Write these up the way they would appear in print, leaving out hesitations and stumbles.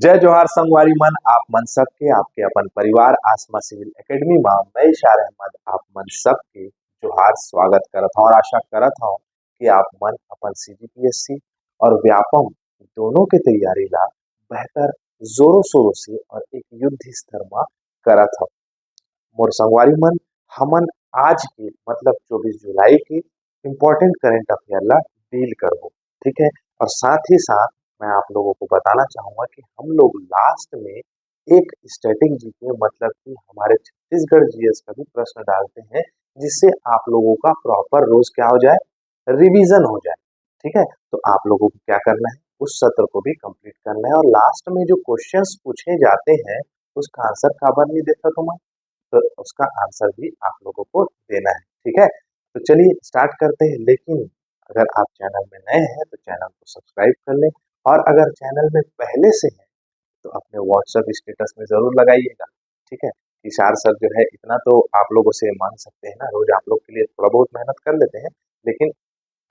जय जोहार संगवारी मन आप मन सबके आपके अपन परिवार आसमा सिविल एकेडमी में मैं इशार अहमद आप मन सबके जोहार स्वागत करत हूं और आशा करत हूं कि आप मन अपन सीजीपीएससी और व्यापम दोनों के तैयारी ला बेहतर जोरों शोरों से और एक युद्ध स्तर में करत हो। मोर संगवारी मन हमन आज के मतलब 24 जुलाई के इम्पोर्टेंट करंट अफेयर ला डील करबो, ठीक है। और साथ ही साथ मैं आप लोगों को बताना चाहूंगा कि हम लोग लास्ट में एक स्टैटिक जीके मतलब कि हमारे छत्तीसगढ़ जीएस का भी प्रश्न डालते हैं, जिससे आप लोगों का प्रॉपर रोज क्या हो जाए, रिवीजन हो जाए, ठीक है। तो आप लोगों को क्या करना है, उस सत्र को भी कंप्लीट करना है और लास्ट में जो क्वेश्चंस पूछे जाते हैं उसका आंसर काबर नहीं देता तुम्हें, तो उसका आंसर भी आप लोगों को देना है, ठीक है। तो चलिए स्टार्ट करते हैं। लेकिन अगर आप चैनल में नए हैं तो चैनल को सब्सक्राइब कर लें और अगर चैनल में पहले से हैं तो अपने व्हाट्सएप स्टेटस में जरूर लगाइएगा, ठीक है। इशार सर जो है इतना तो आप लोगों से मांग सकते हैं ना, रोज आप लोग के लिए थोड़ा बहुत मेहनत कर लेते हैं, लेकिन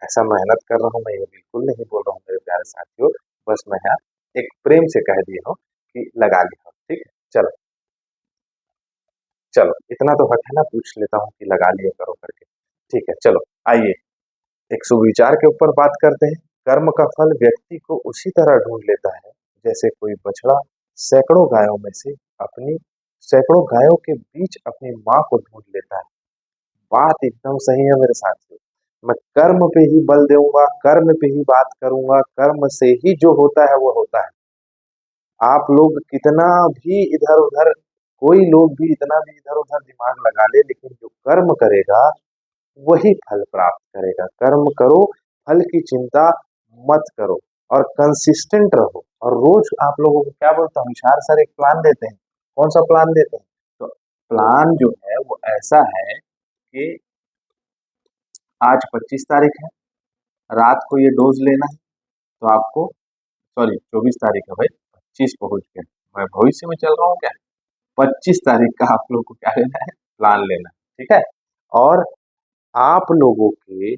ऐसा मेहनत कर रहा हूँ मैं ये बिल्कुल नहीं बोल रहा हूँ मेरे प्यारे साथियों, बस मैं यहाँ एक प्रेम से कह दिया हूँ कि लगा लिया, ठीक है। चलो चलो इतना तो हक है ना, पूछ लेता हूँ कि लगा लिया करो करके, ठीक है। चलो आइए एक सुविचार के ऊपर बात करते हैं। कर्म का फल व्यक्ति को उसी तरह ढूंढ लेता है जैसे कोई बछड़ा सैकड़ों गायों में से अपनी सैकड़ों गायों के बीच अपनी माँ को ढूंढ लेता है। बात एकदम सही है मेरे साथियों। मैं कर्म पे ही बल दूंगा, कर्म पे ही बात करूंगा, कर्म से ही जो होता है वो होता है। आप लोग कितना भी इधर उधर, कोई लोग भी इतना भी इधर उधर दिमाग लगा ले, लेकिन जो कर्म करेगा वही फल प्राप्त करेगा। कर्म करो, फल की चिंता मत करो और कंसिस्टेंट रहो। और रोज आप लोगों को क्या बोलता हूँ, इशार सर एक प्लान देते हैं। कौन सा प्लान देते हैं? तो प्लान जो है वो ऐसा है कि आज 25 तारीख है, रात को ये डोज लेना है, तो आपको सॉरी 24 तारीख है भाई, 25 पहुंच गए, मैं भविष्य में चल रहा हूँ क्या। 25 तारीख का आप लोग को क्या लेना है, प्लान लेना है, ठीक है। और आप लोगों के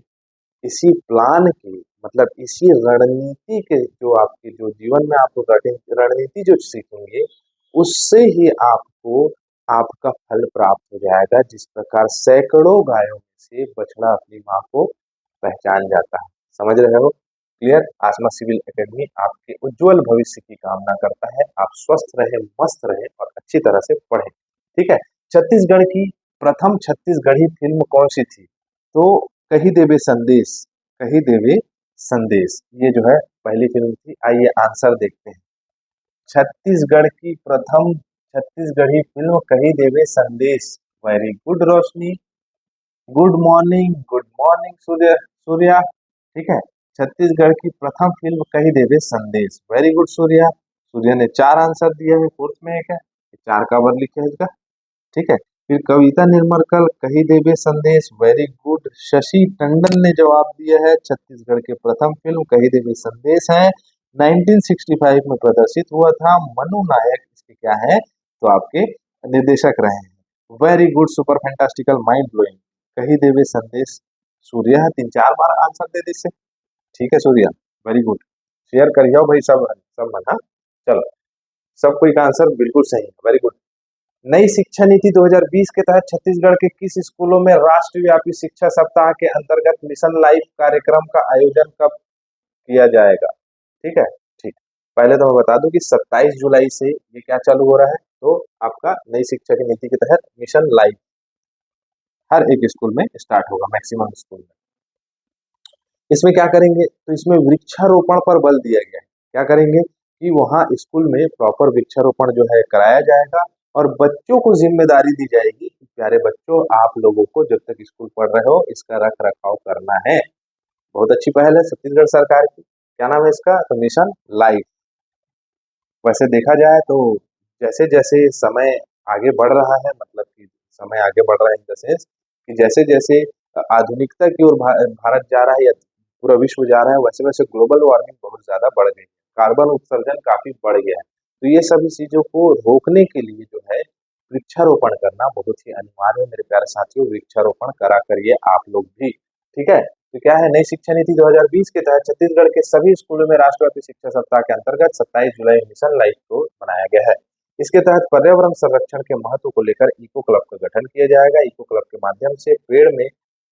इसी प्लान की मतलब इसी रणनीति के जो आपके जो जीवन में आपको रणनीति जो सीखेंगे उससे ही आपको आपका फल प्राप्त हो जाएगा। जिस प्रकार सैकड़ों गायों में से बछड़ा अपनी माँ को पहचान जाता है, समझ रहे हो? क्लियर? आसमा सिविल एकेडमी आपके उज्जवल भविष्य की कामना करता है। आप स्वस्थ रहे, मस्त रहे और अच्छी तरह से पढ़े, ठीक है। छत्तीसगढ़ की प्रथम छत्तीसगढ़ी फिल्म कौन सी थी? तो कही देवे संदेश, कही देवे संदेश, ये जो है पहली फिल्म थी। आइए आंसर देखते हैं। छत्तीसगढ़ की प्रथम छत्तीसगढ़ी फिल्म कही देवे संदेश। वेरी गुड रोशनी, गुड मॉर्निंग सूर्य सूर्या, ठीक है। छत्तीसगढ़ की प्रथम फिल्म कही देवे संदेश, वेरी गुड सूर्या। सूर्य ने 4 आंसर दिए हैं, फोर्थ में एक है, 4 का वर लिखे है इसका, ठीक है। फिर कविता निर्मलकर कही देवे संदेश, वेरी गुड। शशि टंडन ने जवाब दिया है, छत्तीसगढ़ के प्रथम फिल्म कही देवे संदेश है, 1965 में प्रदर्शित हुआ था। मनु नायक इसके क्या है, तो आपके निर्देशक रहे हैं। Very good, super fantastical, mind blowing, कही देवे संदेश। सूर्य 3-4 बार आंसर दे दी से, ठीक है सूर्या, वेरी गुड। शेयर करिए भाई सब सब मन, हाँ। चलो सब कोई का आंसर बिल्कुल सही है, वेरी गुड। नई शिक्षा नीति 2020 के तहत छत्तीसगढ़ के किस स्कूलों में राष्ट्रव्यापी शिक्षा सप्ताह के अंतर्गत मिशन लाइफ कार्यक्रम का आयोजन कब किया जाएगा? ठीक है, ठीक। पहले तो मैं बता दूं कि 27 जुलाई से ये क्या चालू हो रहा है, तो आपका नई शिक्षा की नीति के तहत मिशन लाइफ हर एक स्कूल में स्टार्ट होगा, मैक्सिमम स्कूल में। इसमें क्या करेंगे, तो इसमें वृक्षारोपण पर बल दिया गया है। क्या करेंगे कि वहाँ स्कूल में प्रॉपर वृक्षारोपण जो है कराया जाएगा और बच्चों को जिम्मेदारी दी जाएगी कि प्यारे बच्चों आप लोगों को जब तक स्कूल पढ़ रहे हो इसका रख रखाव करना है। बहुत अच्छी पहल है छत्तीसगढ़ सरकार की। क्या नाम है इसका, तो मिशन लाइफ। वैसे देखा जाए तो जैसे जैसे समय आगे बढ़ रहा है, मतलब कि समय आगे बढ़ रहा है इन द सेंस कि जैसे जैसे आधुनिकता की ओर भारत जा रहा है या पूरा विश्व जा रहा है, वैसे वैसे ग्लोबल वार्मिंग बहुत ज्यादा बढ़ गई है, कार्बन उत्सर्जन काफी बढ़ गया है। तो ये सभी चीजों को रोकने के लिए जो है वृक्षारोपण करना बहुत ही अनिवार्य है मेरे प्यारे साथियों। वृक्षारोपण करा करिए आप लोग भी, ठीक है। तो क्या है, नई शिक्षा नीति 2020 के तहत छत्तीसगढ़ के सभी स्कूलों में राष्ट्रव्यापी शिक्षा सप्ताह के अंतर्गत 27 जुलाई मिशन लाइफ को मनाया गया है। इसके तहत पर्यावरण संरक्षण के महत्व को लेकर इको क्लब का गठन किया जाएगा। इको क्लब के माध्यम से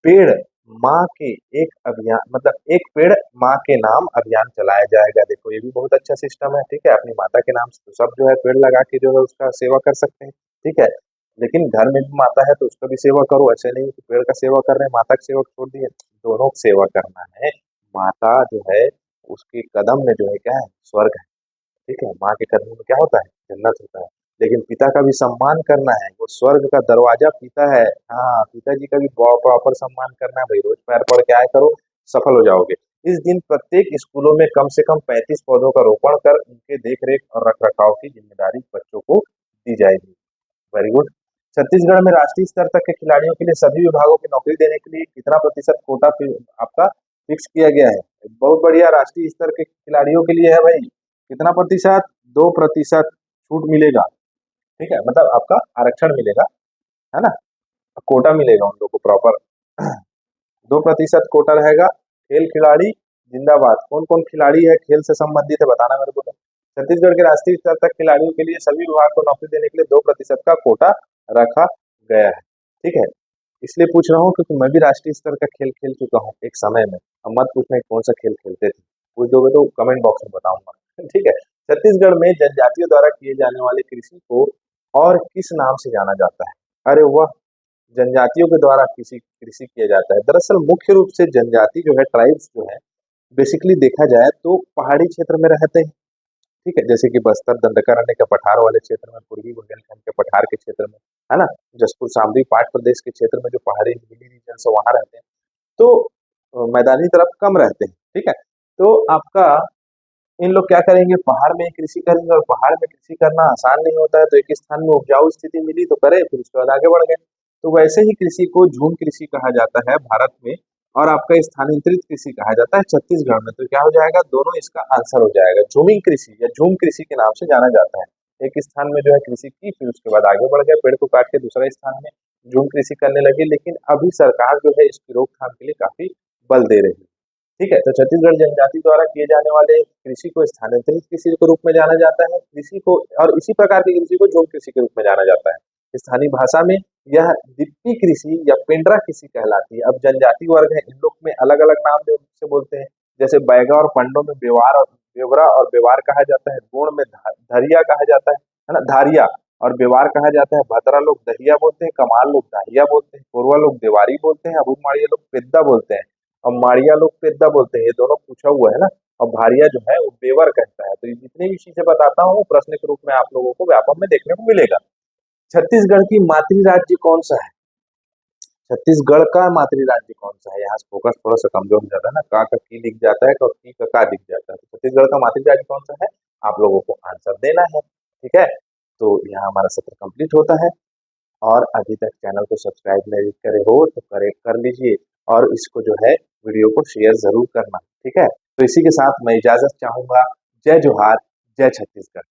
पेड़ माँ के एक अभियान, मतलब एक पेड़ माँ के नाम अभियान चलाया जाएगा। देखो ये भी बहुत अच्छा सिस्टम है, ठीक है। अपनी माता के नाम से तो सब जो है पेड़ लगा के जो है उसका सेवा कर सकते हैं, ठीक है। लेकिन घर में भी माता है तो उसका भी सेवा करो, ऐसे नहीं कि पेड़ का सेवा कर रहे हैं माता की सेवा छोड़ दिए। दोनों की सेवा करना है। माता जो है उसके कदम में जो है क्या है, स्वर्ग है, ठीक है। माँ के कदम में क्या होता है, जन्नत होता है। लेकिन पिता का भी सम्मान करना है, वो स्वर्ग का दरवाजा पिता है। हाँ, पिताजी का भी प्रॉपर सम्मान करना है भाई, रोज पैर पड़ के आया करो, सफल हो जाओगे। इस दिन प्रत्येक स्कूलों में कम से कम 35 पौधों का रोपण कर उनके देखरेख और रख रखाव की जिम्मेदारी बच्चों को दी जाएगी। Very good. छत्तीसगढ़ में राष्ट्रीय स्तर तक के खिलाड़ियों के लिए सभी विभागों की नौकरी देने के लिए कितना प्रतिशत कोटा आपका फिक्स किया गया है? बहुत बढ़िया, राष्ट्रीय स्तर के खिलाड़ियों के लिए है भाई। कितना प्रतिशत? 2% छूट मिलेगा, ठीक है। मतलब आपका आरक्षण मिलेगा, है ना, कोटा मिलेगा उन लोगों को प्रॉपर। 2% कोटा रहेगा। खेल खिलाड़ी जिंदाबाद। कौन कौन खिलाड़ी है खेल से संबंधित है बताना मेरे को। तो छत्तीसगढ़ के राष्ट्रीय स्तर तक खिलाड़ियों के लिए सभी विभाग को नौकरी देने के लिए 2% का कोटा रखा गया है, ठीक है। इसलिए पूछ रहा हूँ क्योंकि मैं भी राष्ट्रीय स्तर का खेल खेल चुका हूँ एक समय में। अब मत पूछना कि कौन सा खेल खेलते थे, पूछ दोगे तो कमेंट बॉक्स में बताऊंगा ठीक है। छत्तीसगढ़ में जनजातियों द्वारा किए जाने वाले कृषि को और किस नाम से जाना जाता है? अरे वाह, जनजातियों के द्वारा कृषि कृषि किया जाता है। दरअसल मुख्य रूप से जनजाति जो है, ट्राइब्स जो है, बेसिकली देखा जाए तो पहाड़ी क्षेत्र में रहते हैं, ठीक है। जैसे कि बस्तर दंडकारण्य के पठार वाले क्षेत्र में, पूर्वी बुंदेलखंड के पठार के क्षेत्र में, है ना, जसपुर सामरी पाठ प्रदेश के क्षेत्र में जो पहाड़ी हिली रीजन से वहां रहते हैं। तो मैदानी तरफ कम रहते हैं, ठीक है। तो आपका इन लोग क्या करेंगे, पहाड़ में कृषि करेंगे, और पहाड़ में कृषि करना आसान नहीं होता है। तो एक स्थान में उपजाऊ स्थिति मिली तो करे, फिर उसके बाद आगे बढ़ गए। तो वैसे ही कृषि को झूम कृषि कहा जाता है भारत में, और आपका स्थानांतरित कृषि कहा जाता है छत्तीसगढ़ में। तो क्या हो जाएगा, दोनों इसका आंसर हो जाएगा। झूमिंग कृषि या झूम कृषि के नाम से जाना जाता है। एक स्थान में जो है कृषि की, फिर उसके बाद आगे बढ़ गए, पेड़ को काट के दूसरे स्थान में झूम कृषि करने लगे। लेकिन अभी सरकार जो है इसकी रोकथाम के लिए काफी बल दे रही है, ठीक है। तो छत्तीसगढ़ जनजाति द्वारा किए जाने वाले कृषि को स्थानांतरित कृषि के रूप में जाना जाता है, कृषि को, और इसी प्रकार की कृषि को झूम कृषि के रूप में जाना जाता है। स्थानीय भाषा में यह दिप्पी कृषि या पेंड्रा कृषि कहलाती है। अब जनजाति वर्ग है, इन लोग में अलग अलग नाम से बोलते हैं। जैसे बैगा और पंडों में बेवार और बेवरा और बेवार कहा जाता है। गोड़ में धरिया कहा जाता है ना, धारिया, और बेवार कहा जाता है। भद्रा लोग दहिया बोलते हैं, कमाल लोग दाहिया बोलते हैं, कोरवा लोग देवारी बोलते हैं, अबू माड़िया लोग पेद्दा बोलते हैं, और माड़िया लोग पेद्दा बोलते हैं। ये दोनों पूछा हुआ है ना। और भारिया जो है वो बेवर कहता है। तो ये जितनी भी चीजें बताता हूँ प्रश्न के रूप में आप लोगों को व्यापक में देखने को मिलेगा। छत्तीसगढ़ की मातृ राज्य कौन सा है? छत्तीसगढ़ का मातृ राज्य कौन सा है? यहाँ से फोकस थोड़ा सा कमजोर हो जाता है ना, का की दिख जाता है, और की का दिख जाता है। तो छत्तीसगढ़ का मातृ राज्य कौन सा है, आप लोगों को आंसर देना है, ठीक है। तो यहाँ हमारा सत्र कंप्लीट होता है। और अभी तक चैनल को सब्सक्राइब नहीं करे हो तो कर लीजिए, और इसको जो है वीडियो को शेयर जरूर करना, ठीक है। तो इसी के साथ मैं इजाजत चाहूंगा। जय जोहार, जय छत्तीसगढ़।